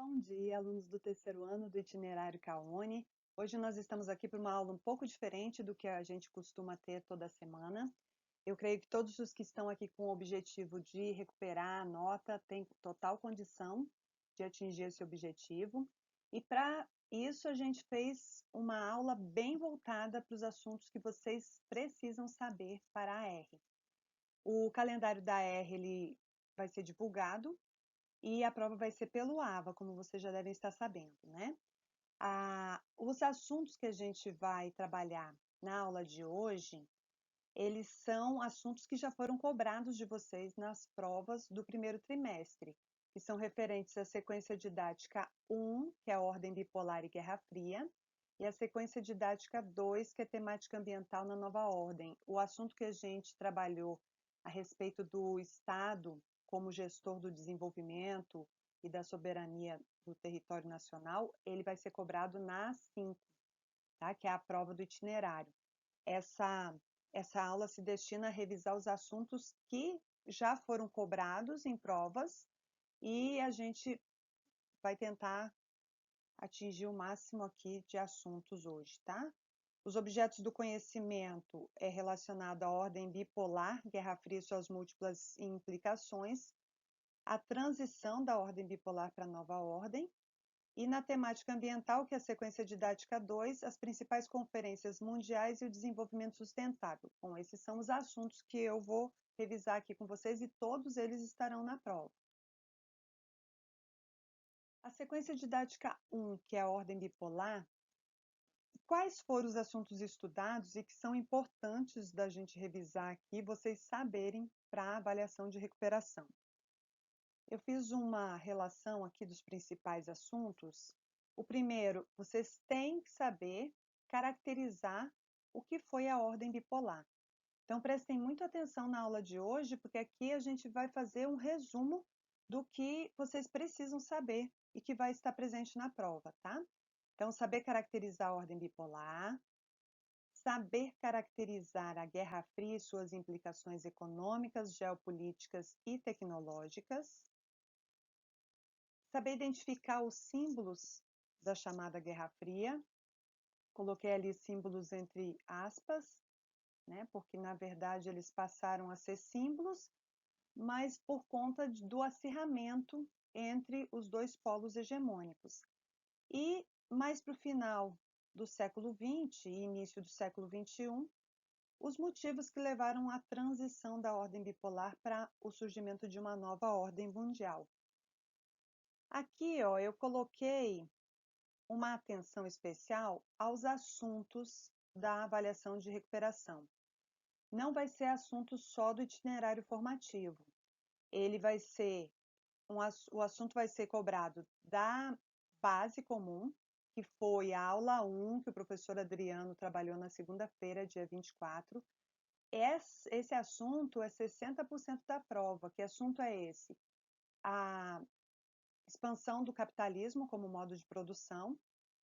Bom dia, alunos do terceiro ano do Itinerário Caone. Hoje nós estamos aqui para uma aula um pouco diferente do que a gente costuma ter toda semana. Eu creio que todos os que estão aqui com o objetivo de recuperar a nota têm total condição de atingir esse objetivo. E para isso a gente fez uma aula bem voltada para os assuntos que vocês precisam saber para a R. O calendário da R ele vai ser divulgado e a prova vai ser pelo AVA, como vocês já devem estar sabendo, né? Os assuntos que a gente vai trabalhar na aula de hoje, eles são assuntos que já foram cobrados de vocês nas provas do primeiro trimestre, que são referentes à sequência didática 1, que é a ordem bipolar e Guerra Fria, e a sequência didática 2, que é temática ambiental na nova ordem. O assunto que a gente trabalhou a respeito do Estado como gestor do desenvolvimento e da soberania do território nacional, ele vai ser cobrado na 5, tá? Que é a prova do itinerário. Essa aula se destina a revisar os assuntos que já foram cobrados em provas e a gente vai tentar atingir o máximo aqui de assuntos hoje, tá? Os objetos do conhecimento é relacionado à ordem bipolar, Guerra Fria e suas múltiplas implicações, a transição da ordem bipolar para a nova ordem, e na temática ambiental, que é a sequência didática 2, as principais conferências mundiais e o desenvolvimento sustentável. Bom, esses são os assuntos que eu vou revisar aqui com vocês e todos eles estarão na prova. A sequência didática 1, que é a ordem bipolar, quais foram os assuntos estudados e que são importantes da gente revisar aqui, vocês saberem para a avaliação de recuperação? Eu fiz uma relação aqui dos principais assuntos. O primeiro, vocês têm que saber caracterizar o que foi a ordem bipolar. Então, prestem muita atenção na aula de hoje, porque aqui a gente vai fazer um resumo do que vocês precisam saber e que vai estar presente na prova, tá? Então, saber caracterizar a ordem bipolar, saber caracterizar a Guerra Fria e suas implicações econômicas, geopolíticas e tecnológicas, saber identificar os símbolos da chamada Guerra Fria. Coloquei ali símbolos entre aspas, né, porque na verdade eles passaram a ser símbolos, mas por conta do acirramento entre os dois polos hegemônicos. E mais para o final do século XX e início do século XXI, os motivos que levaram à transição da ordem bipolar para o surgimento de uma nova ordem mundial. Aqui, ó, eu coloquei uma atenção especial aos assuntos da avaliação de recuperação. Não vai ser assunto só do itinerário formativo. Ele vai ser, o assunto vai ser cobrado da base comum, que foi a aula 1, que o professor Adriano trabalhou na segunda-feira, dia 24. Esse assunto é 60% da prova. Que assunto é esse? A expansão do capitalismo como modo de produção,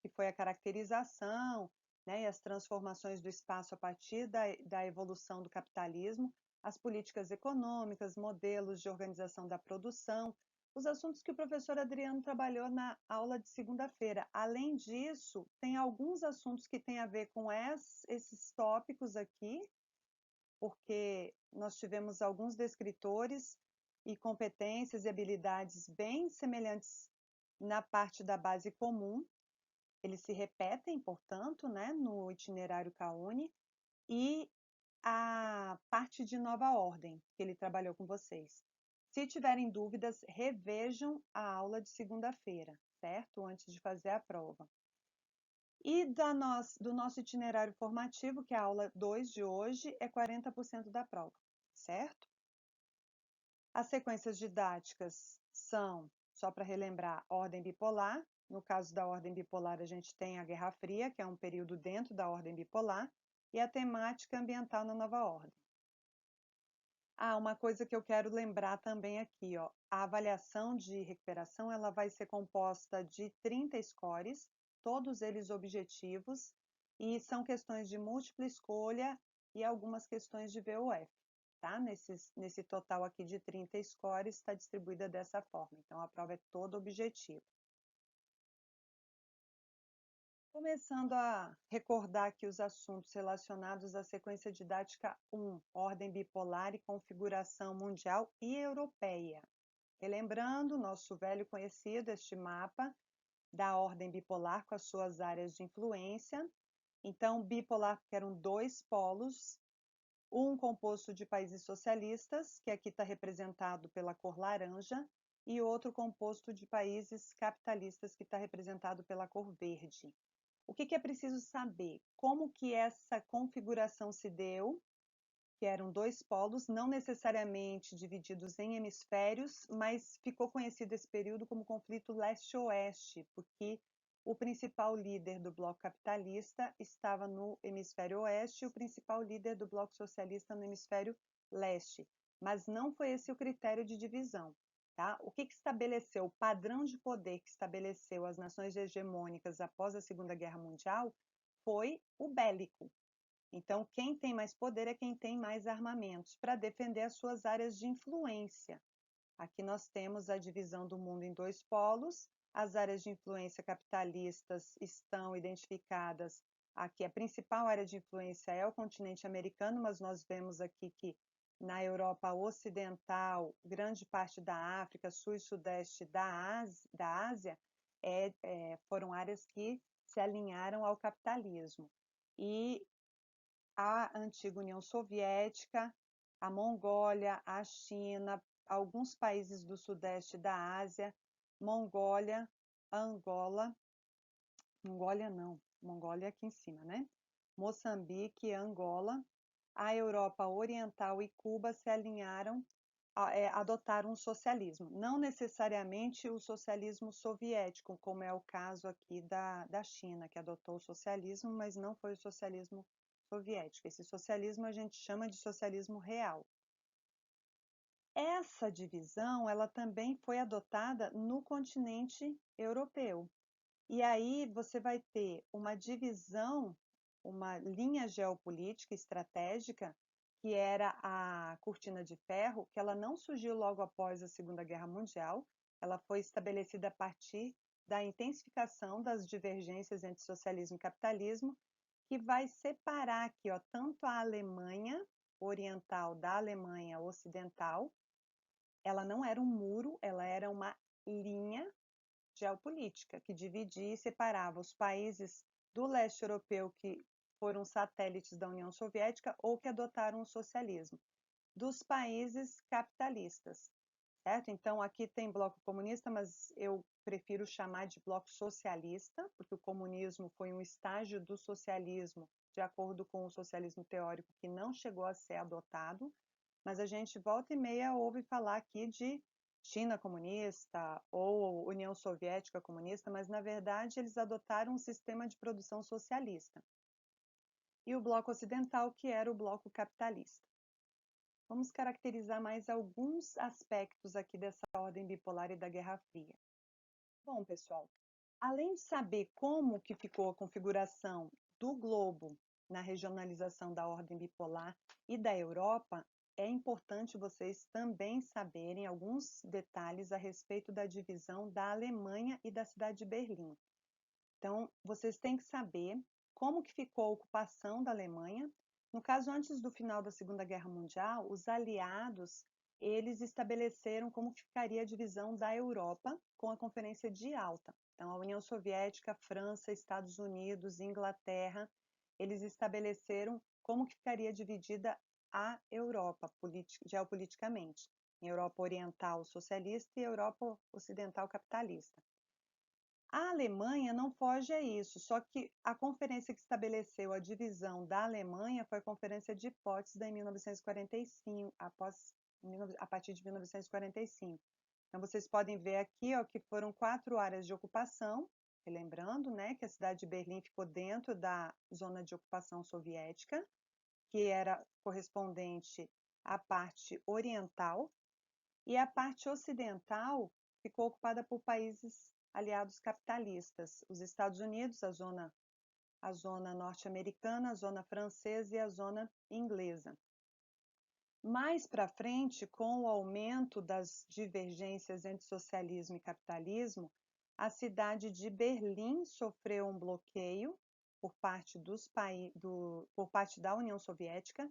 que foi a caracterização, né, e as transformações do espaço a partir da evolução do capitalismo, as políticas econômicas, modelos de organização da produção, os assuntos que o professor Adriano trabalhou na aula de segunda-feira. Além disso, tem alguns assuntos que têm a ver com esses tópicos aqui, porque nós tivemos alguns descritores e competências e habilidades bem semelhantes na parte da base comum. Eles se repetem, portanto, né, no itinerário Caone, e a parte de nova ordem, que ele trabalhou com vocês. Se tiverem dúvidas, revejam a aula de segunda-feira, certo? Antes de fazer a prova. E do nosso itinerário formativo, que é a aula 2 de hoje, é 40% da prova, certo? As sequências didáticas são, só para relembrar, ordem bipolar. No caso da ordem bipolar, a gente tem a Guerra Fria, que é um período dentro da ordem bipolar, e a temática ambiental na nova ordem. Uma coisa que eu quero lembrar também aqui, ó, a avaliação de recuperação ela vai ser composta de 30 scores, todos eles objetivos, e são questões de múltipla escolha e algumas questões de VUF. Tá? Nesse total aqui de 30 scores está distribuída dessa forma, então a prova é toda objetiva. Começando a recordar aqui os assuntos relacionados à sequência didática 1, ordem bipolar e configuração mundial e europeia. Relembrando nosso velho conhecido, este mapa da ordem bipolar com as suas áreas de influência. Então, bipolar porque eram dois polos, um composto de países socialistas, que aqui está representado pela cor laranja, e outro composto de países capitalistas, que está representado pela cor verde. O que é preciso saber? Como que essa configuração se deu, que eram dois polos, não necessariamente divididos em hemisférios, mas ficou conhecido esse período como conflito leste-oeste, porque o principal líder do bloco capitalista estava no hemisfério oeste e o principal líder do bloco socialista no hemisfério leste. Mas não foi esse o critério de divisão. Tá? O que estabeleceu, o padrão de poder que estabeleceu as nações hegemônicas após a Segunda Guerra Mundial foi o bélico. Então, quem tem mais poder é quem tem mais armamentos para defender as suas áreas de influência. Aqui nós temos a divisão do mundo em dois polos. As áreas de influência capitalistas estão identificadas. Aqui a principal área de influência é o continente americano, mas nós vemos aqui que na Europa Ocidental, grande parte da África, sul e sudeste da Ásia foram áreas que se alinharam ao capitalismo. E a antiga União Soviética, a Mongólia, a China, alguns países do sudeste da Ásia, Mongólia, Angola, Mongólia é aqui em cima, né? Moçambique, Angola, a Europa Oriental e Cuba se alinharam, adotaram o socialismo. Não necessariamente o socialismo soviético, como é o caso aqui da China, que adotou o socialismo, mas não foi o socialismo soviético. Esse socialismo a gente chama de socialismo real. Essa divisão, ela também foi adotada no continente europeu. E aí você vai ter uma divisão, uma linha geopolítica estratégica, que era a Cortina de Ferro, que ela não surgiu logo após a Segunda Guerra Mundial, ela foi estabelecida a partir da intensificação das divergências entre socialismo e capitalismo, que vai separar aqui, ó, tanto a Alemanha oriental da Alemanha ocidental. Ela não era um muro, ela era uma linha geopolítica que dividia e separava os países do leste europeu que foram satélites da União Soviética ou que adotaram o socialismo, dos países capitalistas, certo? Então aqui tem bloco comunista, mas eu prefiro chamar de bloco socialista, porque o comunismo foi um estágio do socialismo, de acordo com o socialismo teórico, que não chegou a ser adotado, mas a gente volta e meia ouve falar aqui de China comunista ou União Soviética comunista, mas na verdade eles adotaram um sistema de produção socialista. E o bloco ocidental, que era o bloco capitalista. Vamos caracterizar mais alguns aspectos aqui dessa ordem bipolar e da Guerra Fria. Bom, pessoal, além de saber como que ficou a configuração do globo na regionalização da ordem bipolar e da Europa, é importante vocês também saberem alguns detalhes a respeito da divisão da Alemanha e da cidade de Berlim. Então, vocês têm que saber como que ficou a ocupação da Alemanha. No caso, antes do final da Segunda Guerra Mundial, os aliados, eles estabeleceram como ficaria a divisão da Europa com a Conferência de Yalta. Então, a União Soviética, França, Estados Unidos, Inglaterra, eles estabeleceram como que ficaria dividida a Europa geopoliticamente, em Europa Oriental socialista e Europa Ocidental capitalista. A Alemanha não foge a isso, só que a conferência que estabeleceu a divisão da Alemanha foi a Conferência de Potsdam em 1945, a partir de 1945. Então, vocês podem ver aqui ó, que foram 4 áreas de ocupação, lembrando né, que a cidade de Berlim ficou dentro da zona de ocupação soviética, que era correspondente à parte oriental, e a parte ocidental ficou ocupada por países aliados capitalistas, os Estados Unidos, a zona norte-americana, a zona francesa e a zona inglesa. Mais para frente, com o aumento das divergências entre socialismo e capitalismo, a cidade de Berlim sofreu um bloqueio por parte por parte da União Soviética,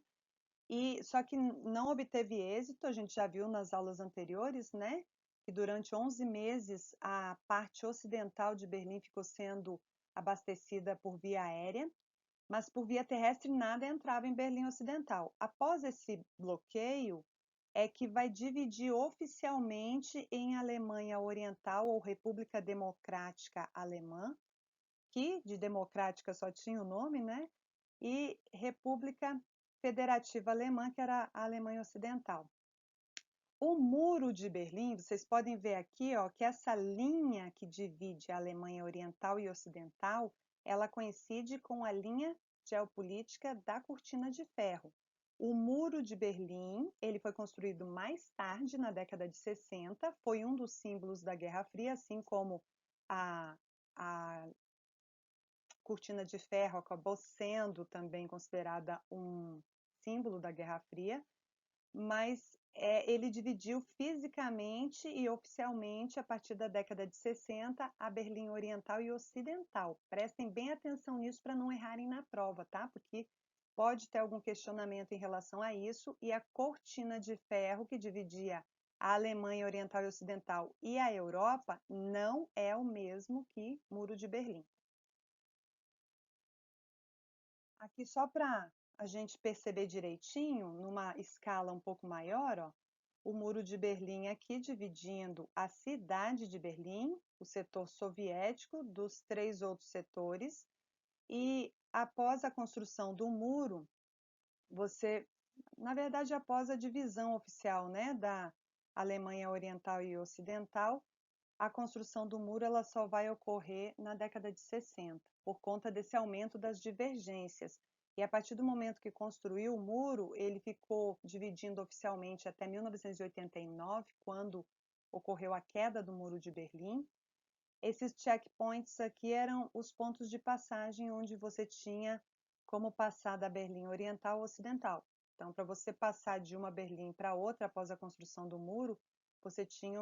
só que não obteve êxito. A gente já viu nas aulas anteriores, né, que durante 11 meses a parte ocidental de Berlim ficou sendo abastecida por via aérea, mas por via terrestre nada entrava em Berlim Ocidental. Após esse bloqueio, é que vai dividir oficialmente em Alemanha Oriental ou República Democrática Alemã, que de democrática só tinha o nome, né? E República Federativa Alemã, que era a Alemanha Ocidental. O Muro de Berlim, vocês podem ver aqui, ó, que essa linha que divide a Alemanha Oriental e Ocidental, ela coincide com a linha geopolítica da Cortina de Ferro. O Muro de Berlim, ele foi construído mais tarde, na década de 60, foi um dos símbolos da Guerra Fria, assim como a Cortina de Ferro acabou sendo também considerada um símbolo da Guerra Fria, mas ele dividiu fisicamente e oficialmente, a partir da década de 60, a Berlim Oriental e Ocidental. Prestem bem atenção nisso para não errarem na prova, tá? Porque pode ter algum questionamento em relação a isso, e a Cortina de Ferro, que dividia a Alemanha Oriental e Ocidental e a Europa, não é o mesmo que Muro de Berlim. Aqui só para a gente perceber direitinho, numa escala um pouco maior, ó, o Muro de Berlim aqui dividindo a cidade de Berlim, o setor soviético, dos 3 outros setores, e após a construção do muro, na verdade, após a divisão oficial, né, da Alemanha Oriental e Ocidental, a construção do muro ela só vai ocorrer na década de 60, por conta desse aumento das divergências. E a partir do momento que construiu o muro, ele ficou dividindo oficialmente até 1989, quando ocorreu a queda do Muro de Berlim. Esses checkpoints aqui eram os pontos de passagem onde você tinha como passar da Berlim Oriental ou Ocidental. Então, para você passar de uma Berlim para outra após a construção do muro, você tinha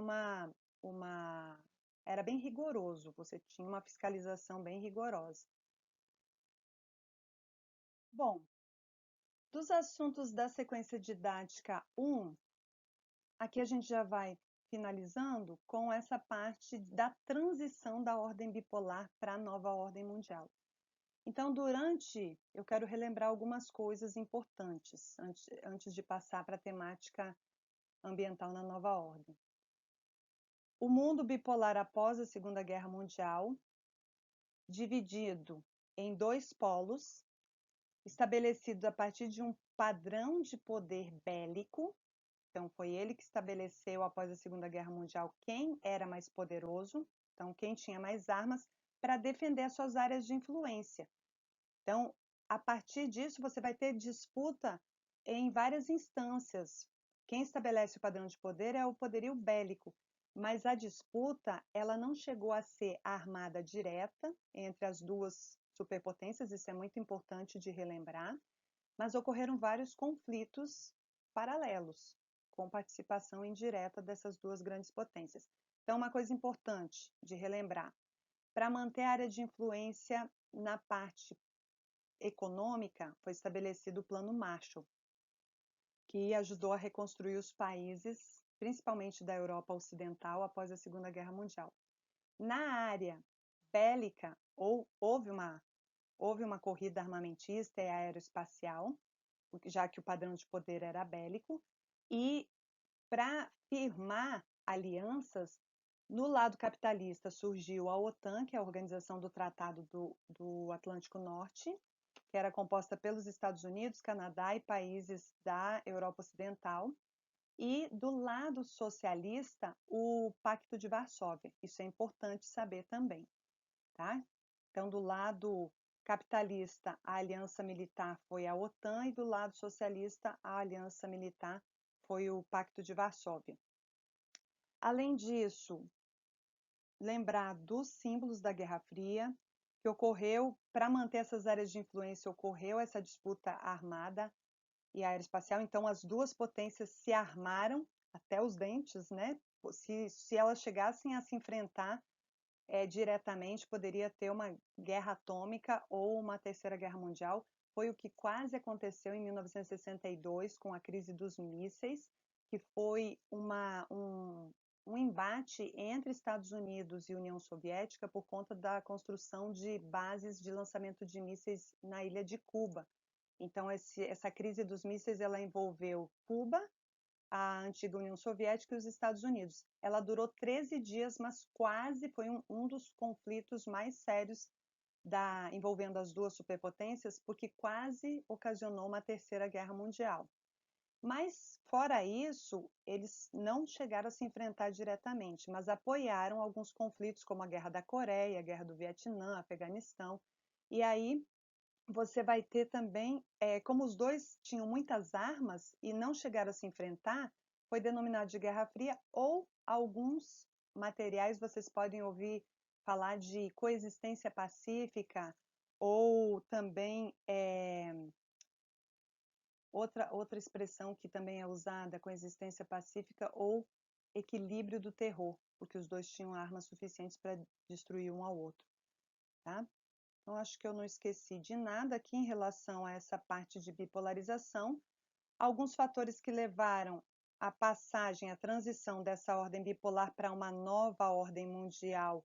era bem rigoroso, você tinha uma fiscalização bem rigorosa. Bom, dos assuntos da sequência didática 1, aqui a gente já vai finalizando com essa parte da transição da ordem bipolar para a nova ordem mundial. Então, eu quero relembrar algumas coisas importantes antes de passar para a temática ambiental na nova ordem. O mundo bipolar após a Segunda Guerra Mundial, dividido em 2 polos, estabelecidos a partir de um padrão de poder bélico. Então, foi ele que estabeleceu, após a Segunda Guerra Mundial, quem era mais poderoso, então, quem tinha mais armas, para defender as suas áreas de influência. Então, a partir disso, você vai ter disputa em várias instâncias. Quem estabelece o padrão de poder é o poderio bélico, mas a disputa ela não chegou a ser armada direta entre as duas superpotências, isso é muito importante de relembrar, mas ocorreram vários conflitos paralelos, com participação indireta dessas duas grandes potências. Então, uma coisa importante de relembrar, para manter a área de influência na parte econômica, foi estabelecido o Plano Marshall, que ajudou a reconstruir os países, principalmente da Europa Ocidental, após a Segunda Guerra Mundial. Na área bélica, houve uma corrida armamentista e aeroespacial, já que o padrão de poder era bélico, e para firmar alianças, no lado capitalista surgiu a OTAN, que é a Organização do Tratado do Atlântico Norte, que era composta pelos Estados Unidos, Canadá e países da Europa Ocidental, e do lado socialista, o Pacto de Varsóvia. Isso é importante saber também, tá? Então, do lado capitalista, a aliança militar foi a OTAN, e do lado socialista, a aliança militar foi o Pacto de Varsóvia. Além disso, lembrar dos símbolos da Guerra Fria, que ocorreu, para manter essas áreas de influência, ocorreu essa disputa armada e aeroespacial, então as duas potências se armaram até os dentes, né? Se elas chegassem a se enfrentar, diretamente poderia ter uma guerra atômica ou uma terceira guerra mundial. Foi o que quase aconteceu em 1962 com a crise dos mísseis, que foi um embate entre Estados Unidos e União Soviética por conta da construção de bases de lançamento de mísseis na ilha de Cuba. Então, essa crise dos mísseis ela envolveu Cuba, a antiga União Soviética e os Estados Unidos. Ela durou 13 dias, mas quase foi um dos conflitos mais sérios envolvendo as duas superpotências, porque quase ocasionou uma terceira guerra mundial. Mas, fora isso, eles não chegaram a se enfrentar diretamente, mas apoiaram alguns conflitos, como a Guerra da Coreia, a Guerra do Vietnã, Afeganistão. E aí você vai ter também, como os dois tinham muitas armas e não chegaram a se enfrentar, foi denominado de Guerra Fria, ou alguns materiais vocês podem ouvir falar de coexistência pacífica, ou também outra expressão que também é usada, coexistência pacífica ou equilíbrio do terror, porque os dois tinham armas suficientes para destruir um ao outro, tá? Então, acho que eu não esqueci de nada aqui em relação a essa parte de bipolarização. Alguns fatores que levaram a passagem, a transição dessa ordem bipolar para uma nova ordem mundial,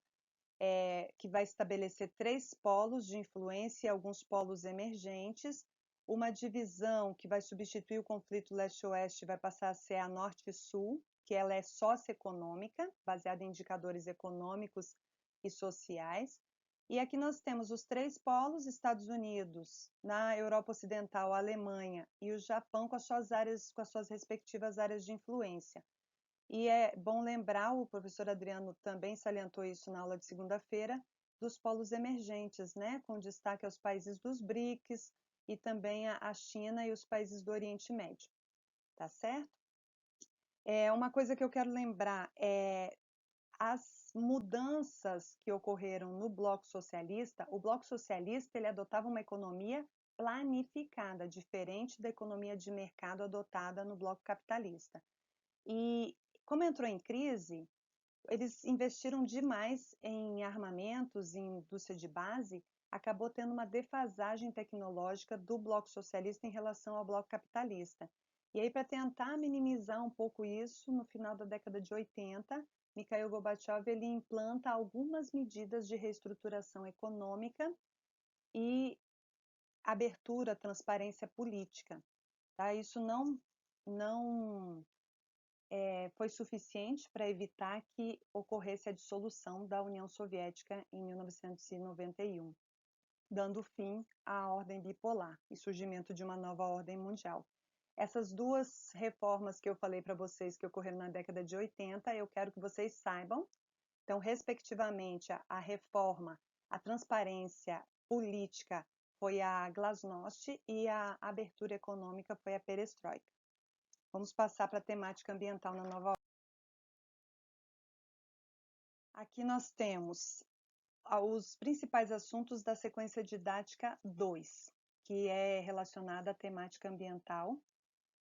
que vai estabelecer 3 polos de influência e alguns polos emergentes, uma divisão que vai substituir o conflito leste-oeste, vai passar a ser a norte-sul, que ela é socioeconômica, baseada em indicadores econômicos e sociais. E aqui nós temos os 3 polos, Estados Unidos, na Europa Ocidental, a Alemanha e o Japão com as suas respectivas áreas de influência. E é bom lembrar, o professor Adriano também salientou isso na aula de segunda-feira, dos polos emergentes, né, com destaque aos países dos BRICS e também a China e os países do Oriente Médio, tá certo? Uma coisa que eu quero lembrar é as mudanças que ocorreram no Bloco Socialista. O Bloco Socialista ele adotava uma economia planificada, diferente da economia de mercado adotada no Bloco Capitalista. E como entrou em crise, eles investiram demais em armamentos, em indústria de base, acabou tendo uma defasagem tecnológica do Bloco Socialista em relação ao Bloco Capitalista. E aí, para tentar minimizar um pouco isso, no final da década de 80, Mikhail Gorbachev ele implanta algumas medidas de reestruturação econômica e abertura, transparência política. Tá? Isso não foi suficiente para evitar que ocorresse a dissolução da União Soviética em 1991, dando fim à ordem bipolar e surgimento de uma nova ordem mundial. Essas duas reformas que eu falei para vocês que ocorreram na década de 80, eu quero que vocês saibam. Então, respectivamente, a reforma, a transparência política foi a glasnost e a abertura econômica foi a perestroika. Vamos passar para a temática ambiental na nova ordem. Aqui nós temos os principais assuntos da sequência didática 2, que é relacionada à temática ambiental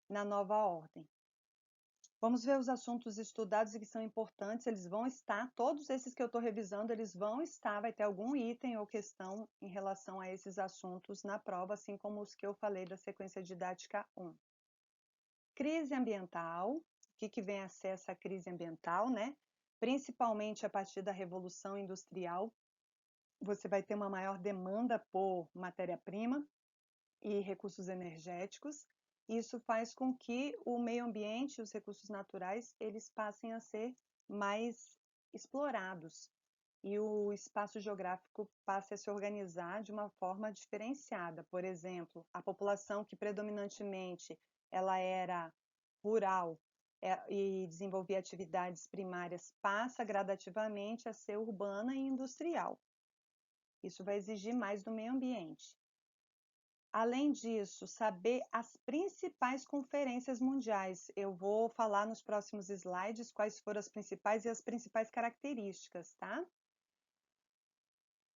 na nova ordem. Vamos ver os assuntos estudados e que são importantes, eles vão estar, todos esses que eu estou revisando, eles vão estar, vai ter algum item ou questão em relação a esses assuntos na prova, assim como os que eu falei da sequência didática 1. Crise ambiental, o que vem a ser essa crise ambiental, né? Principalmente a partir da Revolução Industrial, você vai ter uma maior demanda por matéria-prima e recursos energéticos. Isso faz com que o meio ambiente e os recursos naturais eles passem a ser mais explorados e o espaço geográfico passe a se organizar de uma forma diferenciada. Por exemplo, a população que predominantemente ela era rural e desenvolvia atividades primárias passa gradativamente a ser urbana e industrial. Isso vai exigir mais do meio ambiente. Além disso, saber as principais conferências mundiais. Eu vou falar nos próximos slides quais foram as principais e as principais características, tá?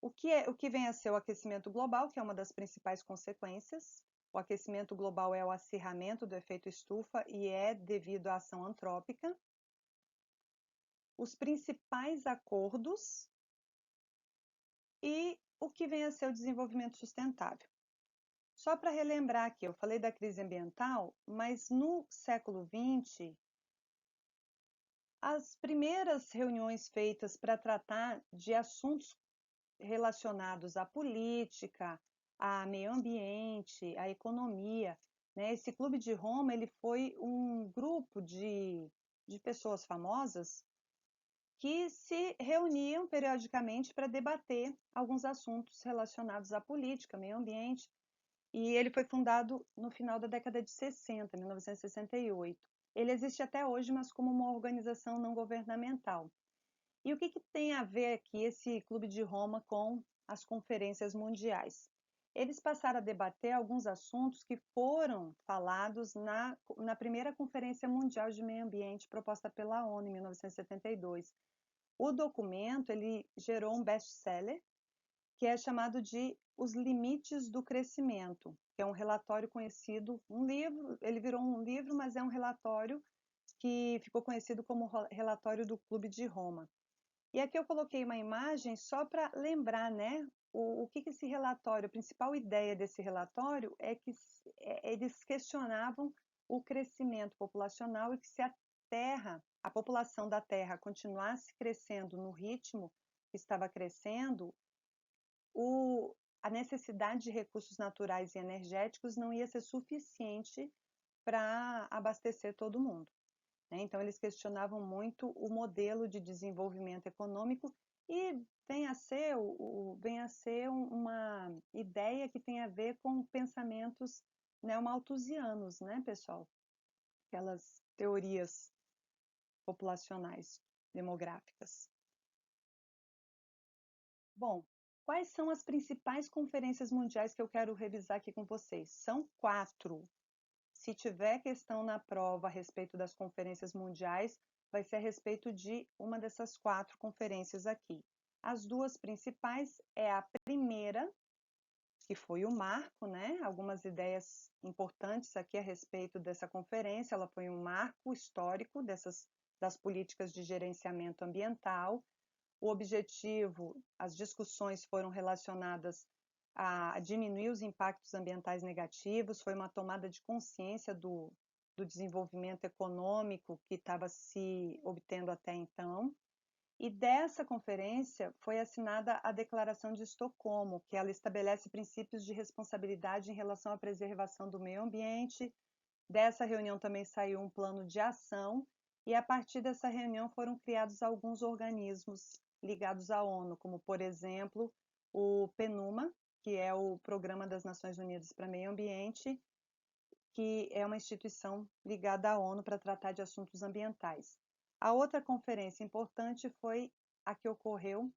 O que vem a ser o aquecimento global, que é uma das principais consequências. O aquecimento global é o acirramento do efeito estufa e é devido à ação antrópica. Os principais acordos o que vem a ser o desenvolvimento sustentável. Só para relembrar aqui, eu falei da crise ambiental, mas no século XX, as primeiras reuniões feitas para tratar de assuntos relacionados à política, a meio ambiente, à economia, né? Esse Clube de Roma, ele foi um grupo de pessoas famosas que se reuniam periodicamente para debater alguns assuntos relacionados à política, meio ambiente, e ele foi fundado no final da década de 60, 1968. Ele existe até hoje, mas como uma organização não governamental. E o que tem a ver aqui esse Clube de Roma com as conferências mundiais? Eles passaram a debater alguns assuntos que foram falados na primeira Conferência Mundial de Meio Ambiente proposta pela ONU em 1972. O documento ele gerou um best-seller que é chamado de Os Limites do Crescimento, que é um relatório conhecido, um livro, ele virou um livro, mas é um relatório que ficou conhecido como relatório do Clube de Roma. E aqui eu coloquei uma imagem só para lembrar, né, o que esse relatório, a principal ideia desse relatório é que eles questionavam o crescimento populacional e que se a Terra, a população da Terra continuasse crescendo no ritmo que estava crescendo, a necessidade de recursos naturais e energéticos não ia ser suficiente para abastecer todo mundo, né? Então, eles questionavam muito o modelo de desenvolvimento econômico e vem a ser uma ideia que tem a ver com pensamentos neomalthusianos, né, pessoal? Aquelas teorias populacionais, demográficas. Bom, quais são as principais conferências mundiais que eu quero revisar aqui com vocês? São 4. Se tiver questão na prova a respeito das conferências mundiais, vai ser a respeito de uma dessas 4 conferências aqui. As 2 principais é a primeira, que foi o marco, né? Algumas ideias importantes aqui a respeito dessa conferência. Ela foi um marco histórico das políticas de gerenciamento ambiental. O objetivo, as discussões foram relacionadas a diminuir os impactos ambientais negativos, foi uma tomada de consciência do desenvolvimento econômico que estava se obtendo até então. E dessa conferência foi assinada a Declaração de Estocolmo, que ela estabelece princípios de responsabilidade em relação à preservação do meio ambiente. Dessa reunião também saiu um plano de ação, e a partir dessa reunião foram criados alguns organismos ligados à ONU, como, por exemplo, o PNUMA, que é o Programa das Nações Unidas para Meio Ambiente, que é uma instituição ligada à ONU para tratar de assuntos ambientais. A outra conferência importante foi a que ocorreu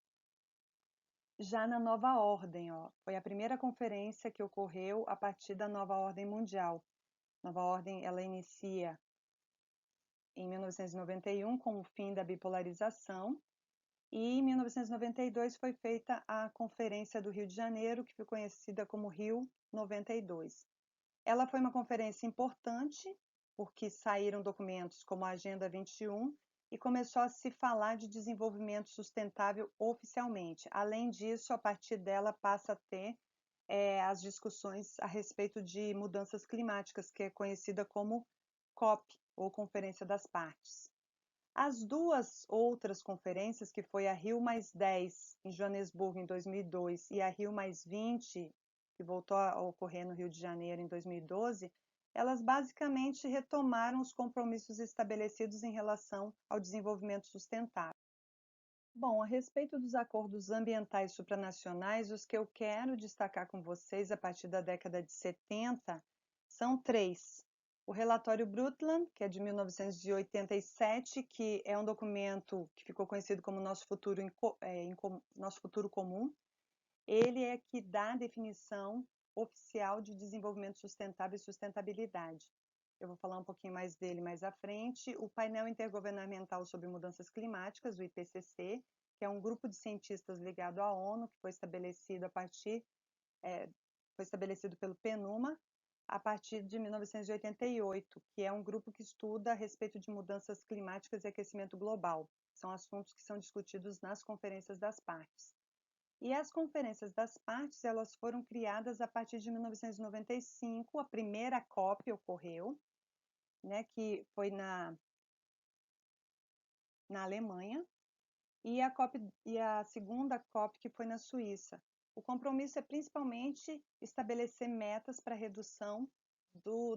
já na nova ordem, ó. Foi a primeira conferência que ocorreu a partir da nova ordem mundial. A nova ordem, ela inicia em 1991 com o fim da bipolarização, e em 1992 foi feita a Conferência do Rio de Janeiro, que foi conhecida como Rio 92. Ela foi uma conferência importante, porque saíram documentos como a Agenda 21 e começou a se falar de desenvolvimento sustentável oficialmente. Além disso, a partir dela passa a ter as discussões a respeito de mudanças climáticas, que é conhecida como COP, ou Conferência das Partes. As 2 outras conferências, que foi a Rio+10 em Joanesburgo em 2002 e a Rio+20, que voltou a ocorrer no Rio de Janeiro em 2012, elas basicamente retomaram os compromissos estabelecidos em relação ao desenvolvimento sustentável. Bom, a respeito dos acordos ambientais supranacionais, os que eu quero destacar com vocês a partir da década de 70 são 3. O relatório Brundtland, que é de 1987, que é um documento que ficou conhecido como Nosso Futuro, Nosso Futuro Comum. Ele é que dá a definição oficial de desenvolvimento sustentável e sustentabilidade. Eu vou falar um pouquinho mais dele mais à frente. O Painel Intergovernamental sobre Mudanças Climáticas, o IPCC, que é um grupo de cientistas ligado à ONU, que foi estabelecido foi estabelecido pelo PNUMA a partir de 1988, que é um grupo que estuda a respeito de mudanças climáticas e aquecimento global. São assuntos que são discutidos nas conferências das partes. E as conferências das partes, elas foram criadas a partir de 1995, a primeira COP ocorreu, né, que foi na Alemanha, e a segunda COP que foi na Suíça. O compromisso é principalmente estabelecer metas para redução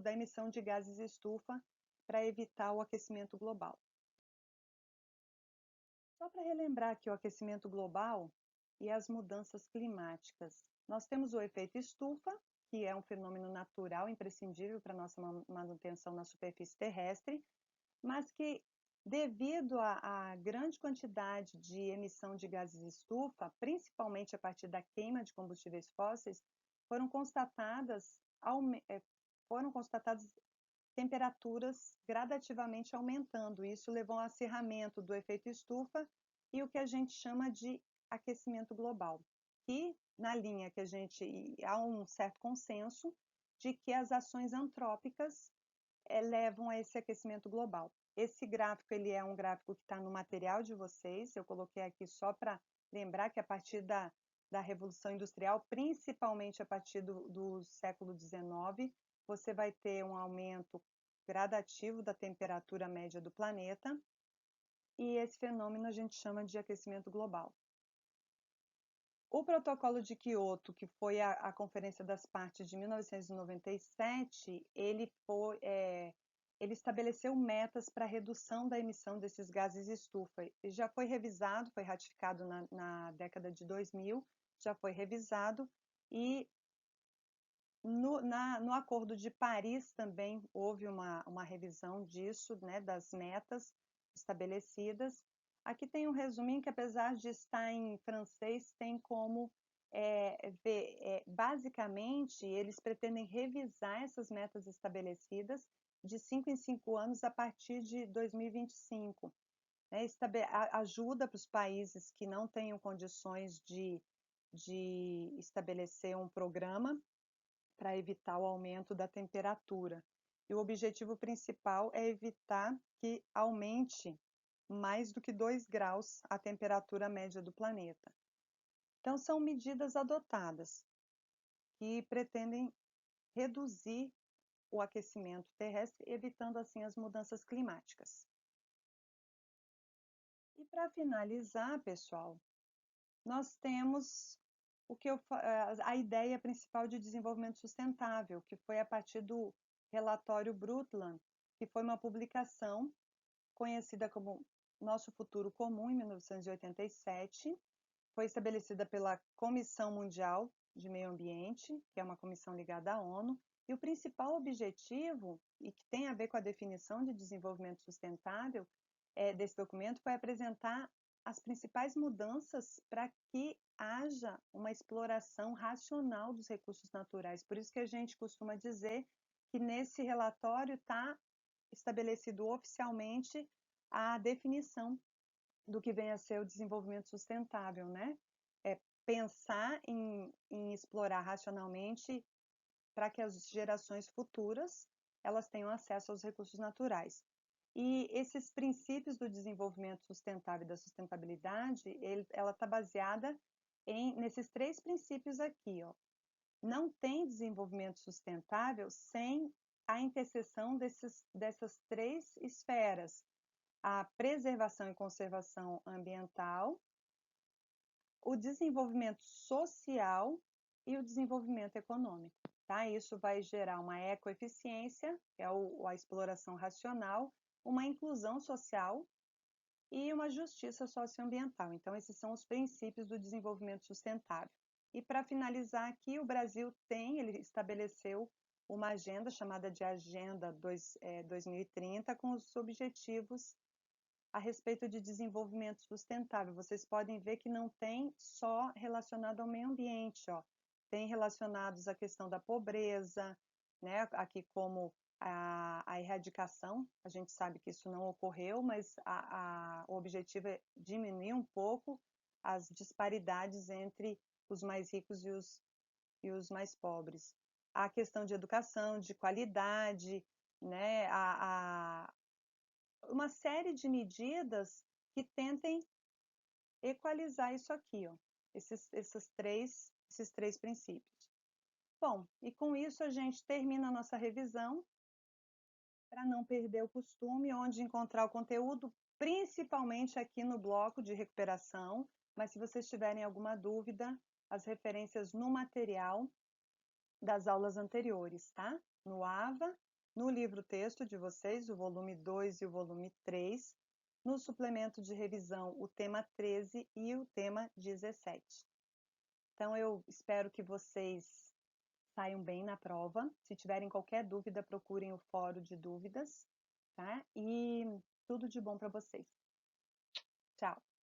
da emissão de gases estufa para evitar o aquecimento global. Só para relembrar aqui o aquecimento global e as mudanças climáticas. Nós temos o efeito estufa, que é um fenômeno natural imprescindível para a nossa manutenção na superfície terrestre, mas que, devido à grande quantidade de emissão de gases estufa, principalmente a partir da queima de combustíveis fósseis, foram constatadas temperaturas gradativamente aumentando. Isso levou ao acirramento do efeito estufa e o que a gente chama de aquecimento global. E na linha que há um certo consenso de que as ações antrópicas levam a esse aquecimento global. Esse gráfico ele é um gráfico que está no material de vocês, eu coloquei aqui só para lembrar que a partir da Revolução Industrial, principalmente a partir do século XIX, você vai ter um aumento gradativo da temperatura média do planeta, e esse fenômeno a gente chama de aquecimento global. O Protocolo de Quioto, que foi a Conferência das Partes de 1997, ele estabeleceu metas para a redução da emissão desses gases estufa. E já foi revisado, foi ratificado na década de 2000, já foi revisado, e no Acordo de Paris também houve uma revisão disso, né, das metas estabelecidas. Aqui tem um resuminho que, apesar de estar em francês, tem como ver. Basicamente, eles pretendem revisar essas metas estabelecidas de 5 em 5 anos a partir de 2025. Né, ajuda para os países que não tenham condições de estabelecer um programa para evitar o aumento da temperatura. E o objetivo principal é evitar que aumente mais do que 2 graus a temperatura média do planeta. Então, são medidas adotadas que pretendem reduzir o aquecimento terrestre, evitando assim as mudanças climáticas. E para finalizar, pessoal, nós temos a ideia principal de desenvolvimento sustentável, que foi a partir do relatório Brundtland, que foi uma publicação conhecida como Nosso Futuro Comum, em 1987, foi estabelecida pela Comissão Mundial de Meio Ambiente, que é uma comissão ligada à ONU, e o principal objetivo, e que tem a ver com a definição de desenvolvimento sustentável desse documento, foi apresentar as principais mudanças para que haja uma exploração racional dos recursos naturais. Por isso que a gente costuma dizer que nesse relatório está estabelecido oficialmente a definição do que vem a ser o desenvolvimento sustentável, né? Pensar em explorar racionalmente para que as gerações futuras elas tenham acesso aos recursos naturais. E esses princípios do desenvolvimento sustentável e da sustentabilidade, ela está baseada nesses 3 princípios aqui, ó. Não tem desenvolvimento sustentável sem a interseção dessas 3 esferas: a preservação e conservação ambiental, o desenvolvimento social e o desenvolvimento econômico. Tá? Isso vai gerar uma ecoeficiência, que é a exploração racional, uma inclusão social e uma justiça socioambiental. Então, esses são os princípios do desenvolvimento sustentável. E para finalizar aqui, o Brasil ele estabeleceu uma agenda chamada de Agenda 2030, com os objetivos a respeito de desenvolvimento sustentável. Vocês podem ver que não tem só relacionado ao meio ambiente, ó. Tem relacionados à questão da pobreza, né? Aqui como a erradicação, a gente sabe que isso não ocorreu, mas o objetivo é diminuir um pouco as disparidades entre os mais ricos e os mais pobres. A questão de educação, de qualidade, né? Uma série de medidas que tentem equalizar isso aqui, ó. esses três princípios. Bom, e com isso a gente termina a nossa revisão, para não perder o costume, onde encontrar o conteúdo, principalmente aqui no bloco de recuperação, mas se vocês tiverem alguma dúvida, as referências no material das aulas anteriores, tá? No AVA, no livro-texto de vocês, o volume 2 e o volume 3, no suplemento de revisão, o tema 13 e o tema 17. Então, eu espero que vocês saiam bem na prova. Se tiverem qualquer dúvida, procurem o fórum de dúvidas, tá? E tudo de bom para vocês. Tchau!